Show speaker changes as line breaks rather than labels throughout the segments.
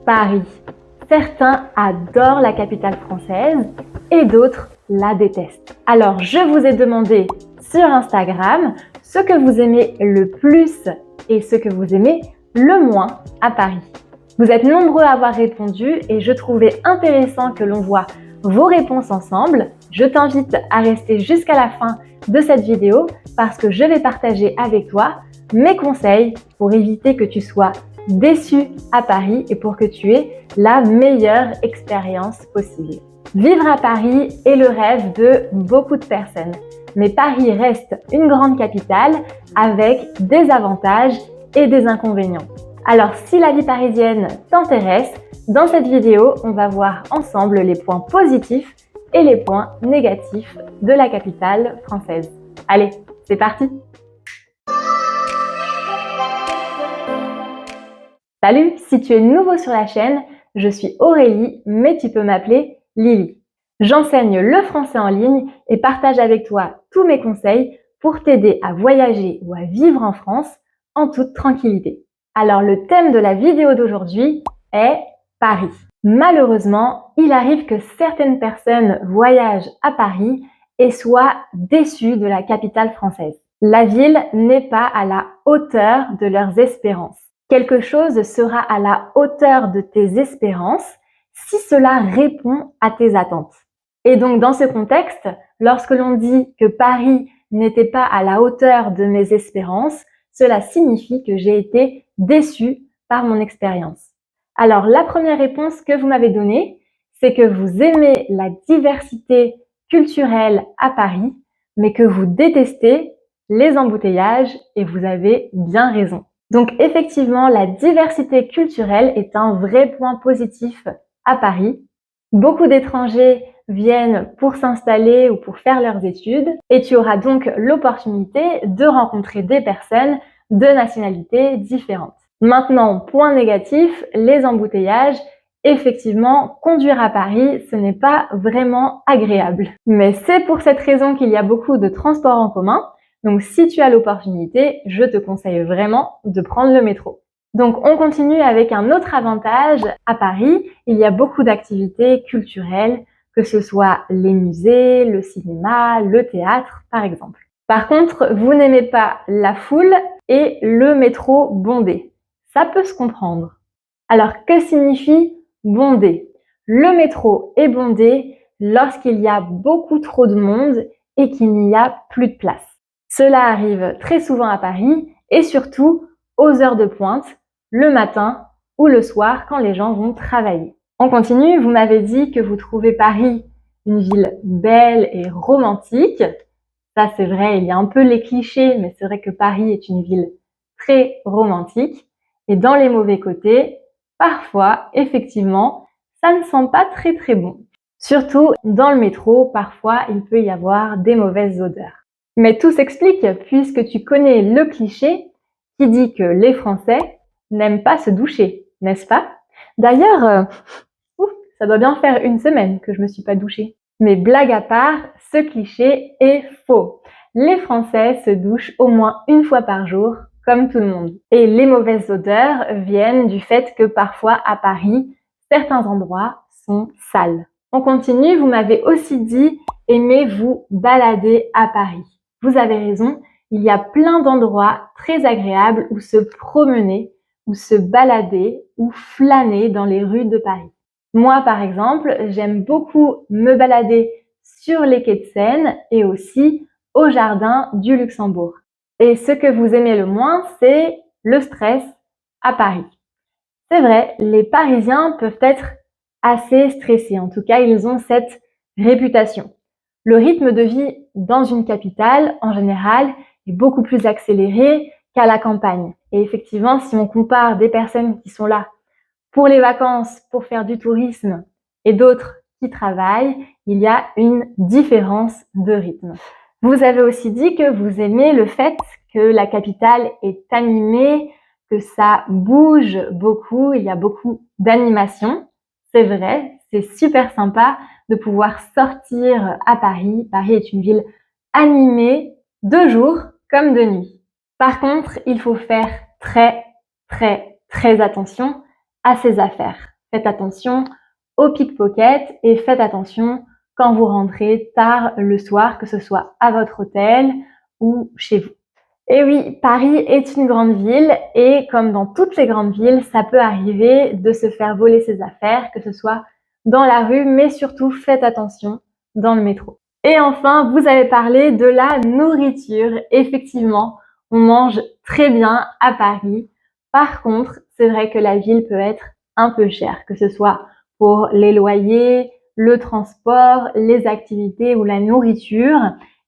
Paris. Certains adorent la capitale française et d'autres la détestent. Alors, je vous ai demandé sur Instagram ce que vous aimez le plus et ce que vous aimez le moins à Paris. Vous êtes nombreux à avoir répondu et je trouvais intéressant que l'on voit vos réponses ensemble. Je t'invite à rester jusqu'à la fin de cette vidéo parce que je vais partager avec toi mes conseils pour éviter que tu sois déçu à Paris et pour que tu aies la meilleure expérience possible. Vivre à Paris est le rêve de beaucoup de personnes, mais Paris reste une grande capitale avec des avantages et des inconvénients. Alors si la vie parisienne t'intéresse, dans cette vidéo, on va voir ensemble les points positifs et les points négatifs de la capitale française. Allez, c'est parti! Salut, si tu es nouveau sur la chaîne, je suis Aurélie, mais tu peux m'appeler Lily. J'enseigne le français en ligne et partage avec toi tous mes conseils pour t'aider à voyager ou à vivre en France en toute tranquillité. Alors le thème de la vidéo d'aujourd'hui est Paris. Malheureusement, il arrive que certaines personnes voyagent à Paris et soient déçues de la capitale française. La ville n'est pas à la hauteur de leurs espérances. Quelque chose sera à la hauteur de tes espérances si cela répond à tes attentes. Et donc dans ce contexte, lorsque l'on dit que Paris n'était pas à la hauteur de mes espérances, cela signifie que j'ai été déçue par mon expérience. Alors la première réponse que vous m'avez donnée, c'est que vous aimez la diversité culturelle à Paris, mais que vous détestez les embouteillages et vous avez bien raison. Donc effectivement, la diversité culturelle est un vrai point positif à Paris. Beaucoup d'étrangers viennent pour s'installer ou pour faire leurs études et tu auras donc l'opportunité de rencontrer des personnes de nationalités différentes. Maintenant, point négatif, les embouteillages. Effectivement, conduire à Paris, ce n'est pas vraiment agréable. Mais c'est pour cette raison qu'il y a beaucoup de transports en commun. Donc, si tu as l'opportunité, je te conseille vraiment de prendre le métro. Donc, on continue avec un autre avantage. À Paris, il y a beaucoup d'activités culturelles, que ce soit les musées, le cinéma, le théâtre, par exemple. Par contre, vous n'aimez pas la foule et le métro bondé. Ça peut se comprendre. Alors, que signifie bondé? Le métro est bondé lorsqu'il y a beaucoup trop de monde et qu'il n'y a plus de place. Cela arrive très souvent à Paris et surtout aux heures de pointe, le matin ou le soir quand les gens vont travailler. On continue, vous m'avez dit que vous trouvez Paris une ville belle et romantique. Ça c'est vrai, il y a un peu les clichés, mais c'est vrai que Paris est une ville très romantique. Et dans les mauvais côtés, parfois, effectivement, ça ne sent pas très bon. Surtout dans le métro, parfois il peut y avoir des mauvaises odeurs. Mais tout s'explique puisque tu connais le cliché qui dit que les Français n'aiment pas se doucher, n'est-ce pas? D'ailleurs, ça doit bien faire une semaine que je me suis pas douchée. Mais blague à part, ce cliché est faux. Les Français se douchent au moins une fois par jour, comme tout le monde. Et les mauvaises odeurs viennent du fait que parfois à Paris, certains endroits sont sales. On continue, vous m'avez aussi dit « aimez vous balader à Paris ». Vous avez raison, il y a plein d'endroits très agréables où se promener, où se balader, ou flâner dans les rues de Paris. Moi, par exemple, j'aime beaucoup me balader sur les quais de Seine et aussi au jardin du Luxembourg. Et ce que vous aimez le moins, c'est le stress à Paris. C'est vrai, les Parisiens peuvent être assez stressés. En tout cas, ils ont cette réputation. Le rythme de vie dans une capitale, en général, est beaucoup plus accéléré qu'à la campagne. Et effectivement, si on compare des personnes qui sont là pour les vacances, pour faire du tourisme, et d'autres qui travaillent, il y a une différence de rythme. Vous avez aussi dit que vous aimez le fait que la capitale est animée, que ça bouge beaucoup, il y a beaucoup d'animation. C'est vrai, c'est super sympa de pouvoir sortir à Paris. Paris est une ville animée de jour comme de nuit. Par contre, il faut faire très attention à ses affaires. faites attention aux pickpockets et faites attention quand vous rentrez tard le soir, que ce soit à votre hôtel ou chez vous. Et oui, Paris est une grande ville et comme dans toutes les grandes villes, ça peut arriver de se faire voler ses affaires, que ce soit dans la rue, mais surtout faites attention dans le métro. Et enfin, vous avez parlé de la nourriture. Effectivement, on mange très bien à Paris. Par contre, c'est vrai que la ville peut être un peu chère, que ce soit pour les loyers, le transport, les activités ou la nourriture.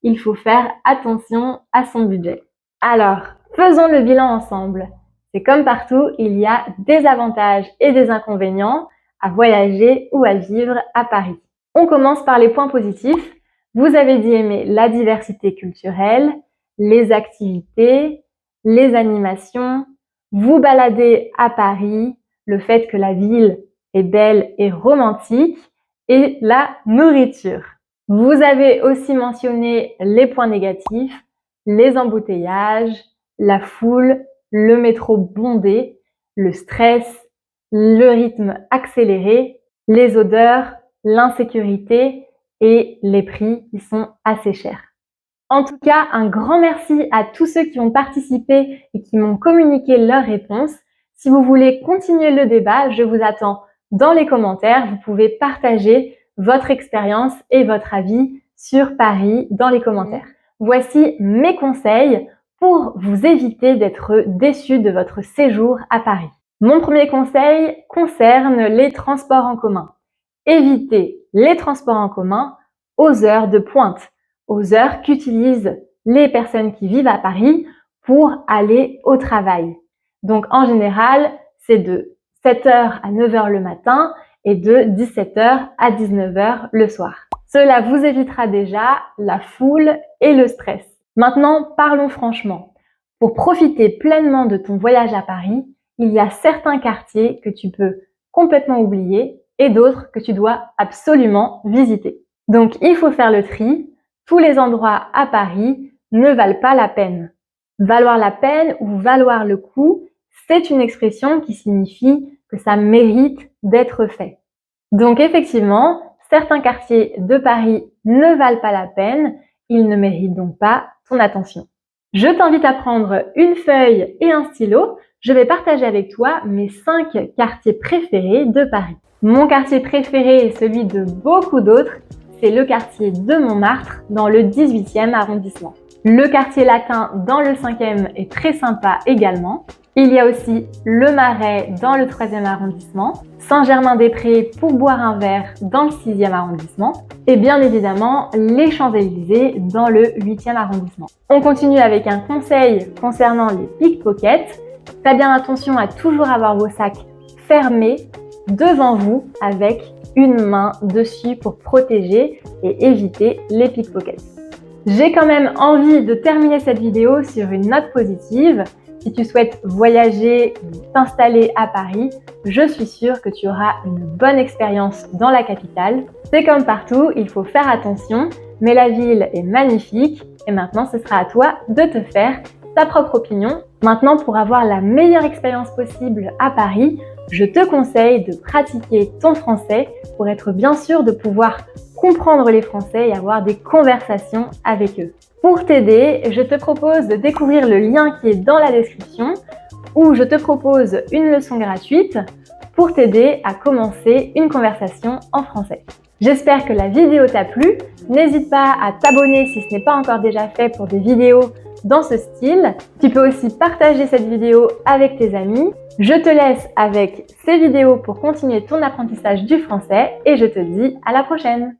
Il faut faire attention à son budget. Alors, faisons le bilan ensemble. C'est comme partout, il y a des avantages et des inconvénients à voyager ou à vivre à Paris. On commence par les points positifs. Vous avez dit aimer la diversité culturelle, les activités, les animations, vous balader à Paris, le fait que la ville est belle et romantique et la nourriture. Vous avez aussi mentionné les points négatifs, les embouteillages, la foule, le métro bondé, le stress, le rythme accéléré, les odeurs, l'insécurité et les prix qui sont assez chers. En tout cas, un grand merci à tous ceux qui ont participé et qui m'ont communiqué leurs réponses. Si vous voulez continuer le débat, je vous attends dans les commentaires. Vous pouvez partager votre expérience et votre avis sur Paris dans les commentaires. Voici mes conseils pour vous éviter d'être déçu de votre séjour à Paris. Mon premier conseil concerne les transports en commun. Évitez les transports en commun aux heures de pointe, aux heures qu'utilisent les personnes qui vivent à Paris pour aller au travail. Donc en général, c'est de 7h à 9h le matin et de 17h à 19h le soir. Cela vous évitera déjà la foule et le stress. Maintenant, parlons franchement. Pour profiter pleinement de ton voyage à Paris, il y a certains quartiers que tu peux complètement oublier et d'autres que tu dois absolument visiter. Donc, il faut faire le tri. Tous les endroits à Paris ne valent pas la peine. Valoir la peine ou valoir le coup, c'est une expression qui signifie que ça mérite d'être fait. Donc, effectivement, certains quartiers de Paris ne valent pas la peine. Ils ne méritent donc pas ton attention. Je t'invite à prendre une feuille et un stylo. Je vais partager avec toi mes 5 quartiers préférés de Paris. Mon quartier préféré et celui de beaucoup d'autres, c'est le quartier de Montmartre dans le 18e arrondissement. Le quartier latin dans le 5e est très sympa également. Il y a aussi le Marais dans le 3e arrondissement, Saint-Germain-des-Prés pour boire un verre dans le 6e arrondissement et bien évidemment les Champs-Élysées dans le 8e arrondissement. On continue avec un conseil concernant les pickpockets. Faites bien attention à toujours avoir vos sacs fermés devant vous avec une main dessus pour protéger et éviter les pickpockets. J'ai quand même envie de terminer cette vidéo sur une note positive. Si tu souhaites voyager ou t'installer à Paris, je suis sûre que tu auras une bonne expérience dans la capitale. C'est comme partout, il faut faire attention, mais la ville est magnifique et maintenant ce sera à toi de te faire ta propre opinion. Maintenant, pour avoir la meilleure expérience possible à Paris, je te conseille de pratiquer ton français pour être bien sûr de pouvoir comprendre les Français et avoir des conversations avec eux. Pour t'aider, je te propose de découvrir le lien qui est dans la description où je te propose une leçon gratuite pour t'aider à commencer une conversation en français. J'espère que la vidéo t'a plu. N'hésite pas à t'abonner si ce n'est pas encore déjà fait pour des vidéos dans ce style. Tu peux aussi partager cette vidéo avec tes amis. Je te laisse avec ces vidéos pour continuer ton apprentissage du français et je te dis à la prochaine.